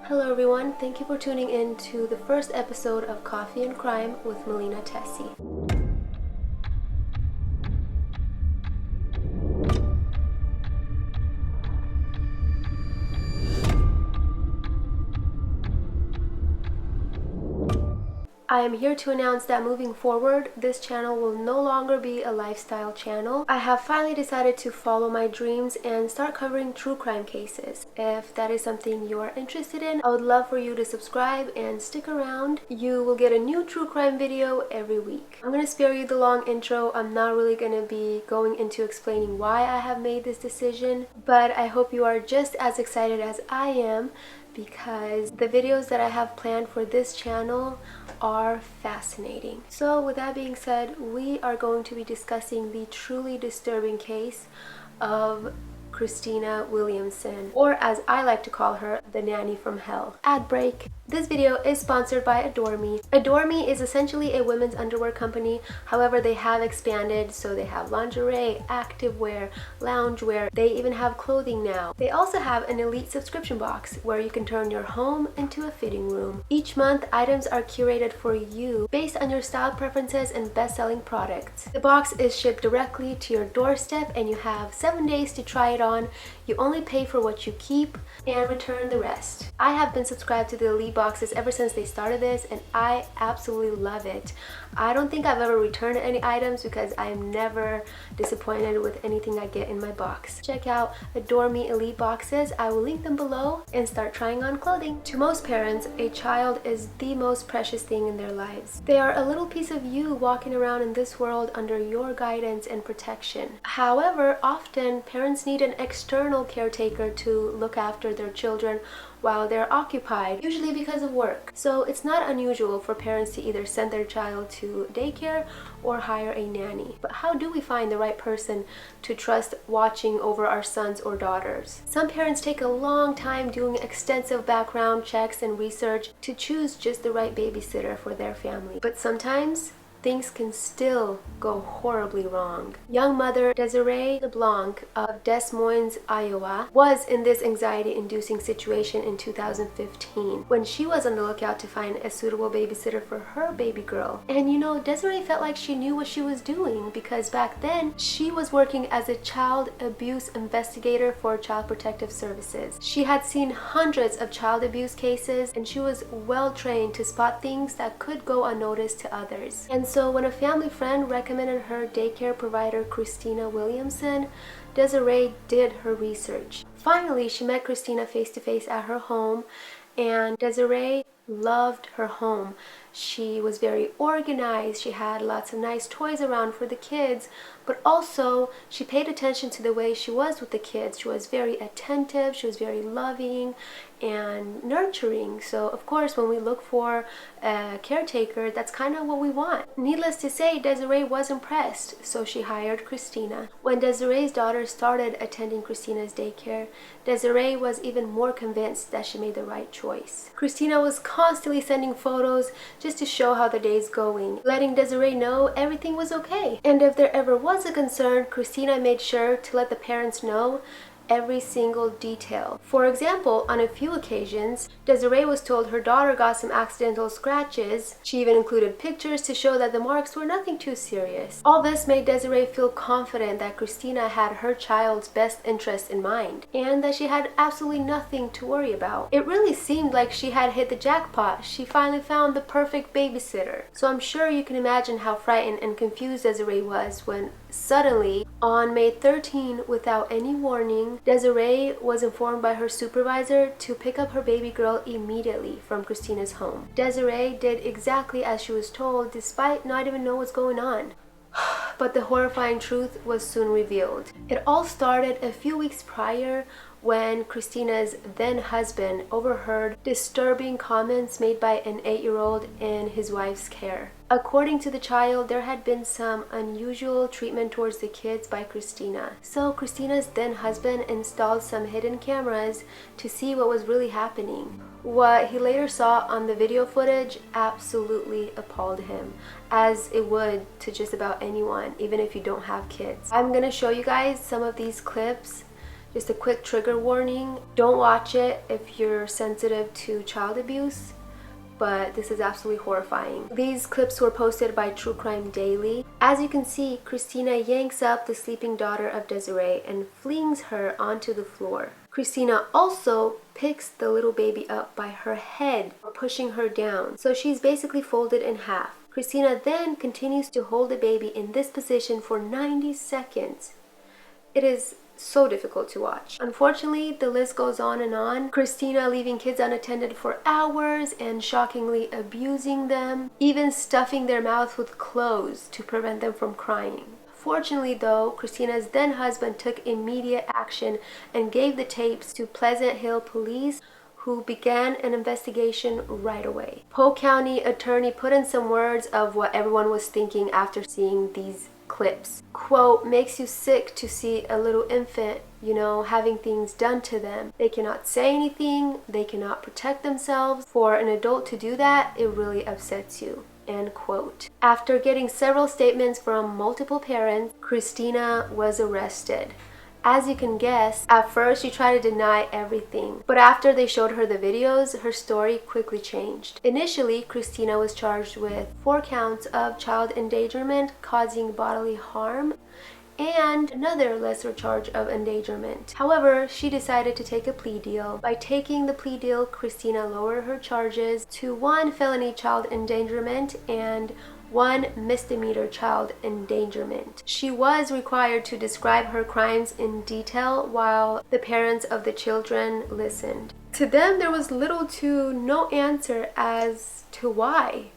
Hello everyone, thank you for tuning in to the first episode of Coffee and Crime with Melina Tesi. I am here to announce that moving forward, this channel will no longer be a lifestyle channel. I have finally decided to follow my dreams and start covering true crime cases. If that is something you are interested in, I would love for you to subscribe and stick around. You will get a new true crime video every week. I'm going to spare you the long intro. I'm not really going to be going into explaining why I have made this decision, but I hope you are just as excited as I am, because the videos that I have planned for this channel are fascinating. So with that being said, we are going to be discussing the truly disturbing case of Christina Williamson, or as I like to call her, the nanny from hell. Ad break. This video is sponsored by Adore Me. Adore Me is essentially a women's underwear company. However, they have expanded, so they have lingerie, activewear, loungewear. They even have clothing now. They also have an elite subscription box where you can turn your home into a fitting room. Each month, items are curated for you based on your style preferences and best-selling products. The box is shipped directly to your doorstep and you have 7 days to try it on. You only pay for what you keep and return the rest. I have been subscribed to the elite boxes ever since they started this, and I absolutely love it. I don't think I've ever returned any items because I am never disappointed with anything I get in my box. Check out Adore Me Elite boxes. I will link them below, and start trying on clothing. To most parents, a child is the most precious thing in their lives. They are a little piece of you walking around in this world under your guidance and protection. However, often parents need an external caretaker to look after their children while they're occupied, usually because of work. So it's not unusual for parents to either send their child to daycare or hire a nanny. But how do we find the right person to trust watching over our sons or daughters? Some parents take a long time doing extensive background checks and research to choose just the right babysitter for their family. But sometimes things can still go horribly wrong. Young mother Desiree LeBlanc of Des Moines, Iowa, was in this anxiety-inducing situation in 2015 when she was on the lookout to find a suitable babysitter for her baby girl. And you know, Desiree felt like she knew what she was doing because back then she was working as a child abuse investigator for Child Protective Services. She had seen hundreds of child abuse cases, and she was well trained to spot things that could go unnoticed to others. And so when a family friend recommended her daycare provider Christina Williamson, Desiree did her research. Finally, she met Christina face to face at her home, and Desiree loved her home. She was very organized. She had lots of nice toys around for the kids, but also she paid attention to the way she was with the kids. She was very attentive, she was very loving and nurturing. So of course, when we look for a caretaker, that's kind of what we want. Needless to say, Desiree was impressed, so she hired Christina. When Desiree's daughter started attending Christina's daycare, Desiree was even more convinced that she made the right choice. Christina was constantly sending photos just to show how the day's going, letting Desiree know everything was okay. And if there ever was a concern, Christina made sure to let the parents know every single detail. For example, on a few occasions, Desiree was told her daughter got some accidental scratches. She even included pictures to show that the marks were nothing too serious. All this made Desiree feel confident that Christina had her child's best interest in mind, and that she had absolutely nothing to worry about. It really seemed like she had hit the jackpot. She finally found the perfect babysitter. So I'm sure you can imagine how frightened and confused Desiree was when suddenly, on May 13, without any warning, Desiree was informed by her supervisor to pick up her baby girl immediately from Christina's home. Desiree did exactly as she was told, despite not even knowing what's going on. But the horrifying truth was soon revealed. It all started a few weeks prior when Christina's then husband overheard disturbing comments made by an 8-year-old in his wife's care. According to the child, there had been some unusual treatment towards the kids by Christina. So Christina's then husband installed some hidden cameras to see what was really happening. What he later saw on the video footage absolutely appalled him, as it would to just about anyone, even if you don't have kids. I'm gonna show you guys some of these clips Just a quick trigger warning, don't watch it if you're sensitive to child abuse, but this is absolutely horrifying. These clips were posted by True Crime Daily. As you can see, Christina yanks up the sleeping daughter of Desiree and flings her onto the floor. Christina also picks the little baby up by her head, pushing her down. So she's basically folded in half. Christina then continues to hold the baby in this position for 90 seconds. It is so difficult to watch. Unfortunately, the list goes on and on. Christina leaving kids unattended for hours and shockingly abusing them, even stuffing their mouths with clothes to prevent them from crying. Fortunately though, Christina's then husband took immediate action and gave the tapes to Pleasant Hill Police, who began an investigation right away. Polk County attorney put in some words of what everyone was thinking after seeing these clips. Quote, makes you sick to see a little infant, having things done to them. They cannot say anything, they cannot protect themselves. For an adult to do that, it really upsets you. End quote. After getting several statements from multiple parents, Christina was arrested. As you can guess, at first she tried to deny everything, but after they showed her the videos, her story quickly changed. Initially, Christina was charged with 4 counts of child endangerment causing bodily harm and another lesser charge of endangerment. However, she decided to take a plea deal. By taking the plea deal, Christina lowered her charges to 1 felony child endangerment and 1 misdemeanor child endangerment. She was required to describe her crimes in detail while the parents of the children listened. To them, there was little to no answer as to why.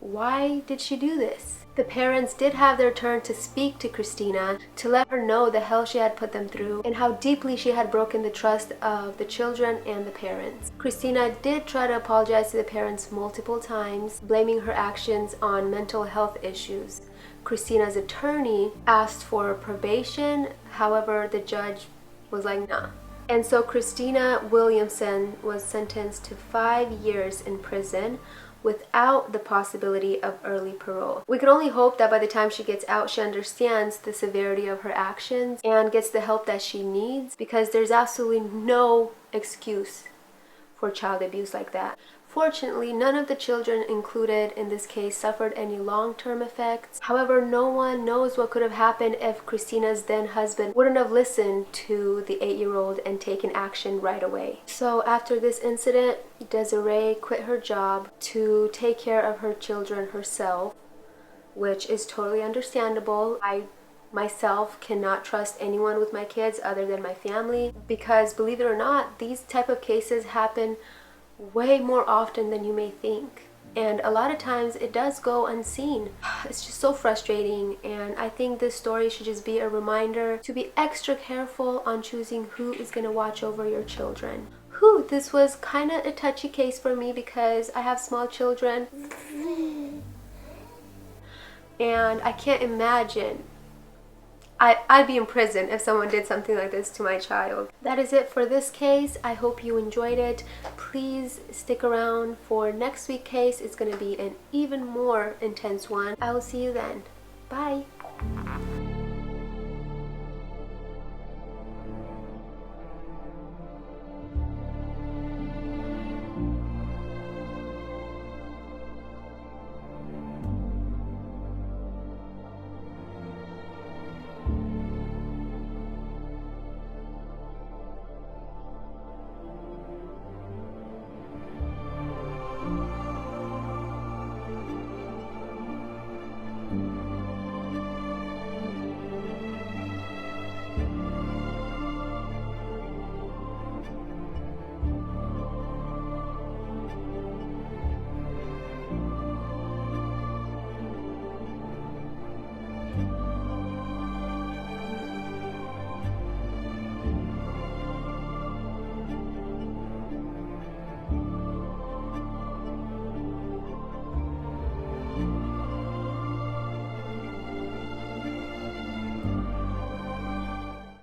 Why did she do this? The parents did have their turn to speak to Christina to let her know the hell she had put them through and how deeply she had broken the trust of the children and the parents. Christina did try to apologize to the parents multiple times, blaming her actions on mental health issues. Christina's attorney asked for probation, however, the judge was like, nah. And so Christina Williamson was sentenced to 5 years in prison without the possibility of early parole. We can only hope that by the time she gets out, she understands the severity of her actions and gets the help that she needs, because there's absolutely no excuse for child abuse like that. Fortunately, none of the children included in this case suffered any long-term effects. However, no one knows what could have happened if Christina's then husband wouldn't have listened to the 8-year-old and taken action right away. So after this incident, Desiree quit her job to take care of her children herself, which is totally understandable. I myself cannot trust anyone with my kids other than my family, because believe it or not, these type of cases happen way more often than you may think, and a lot of times it does go unseen. It's just so frustrating, and I think this story should just be a reminder to be extra careful on choosing who is going to watch over your children. This was kind of a touchy case for me because I have small children and I can't imagine I'd be in prison if someone did something like this to my child. That is it for this case. I hope you enjoyed it. Please stick around for next week's case. It's going to be an even more intense one. I will see you then. Bye.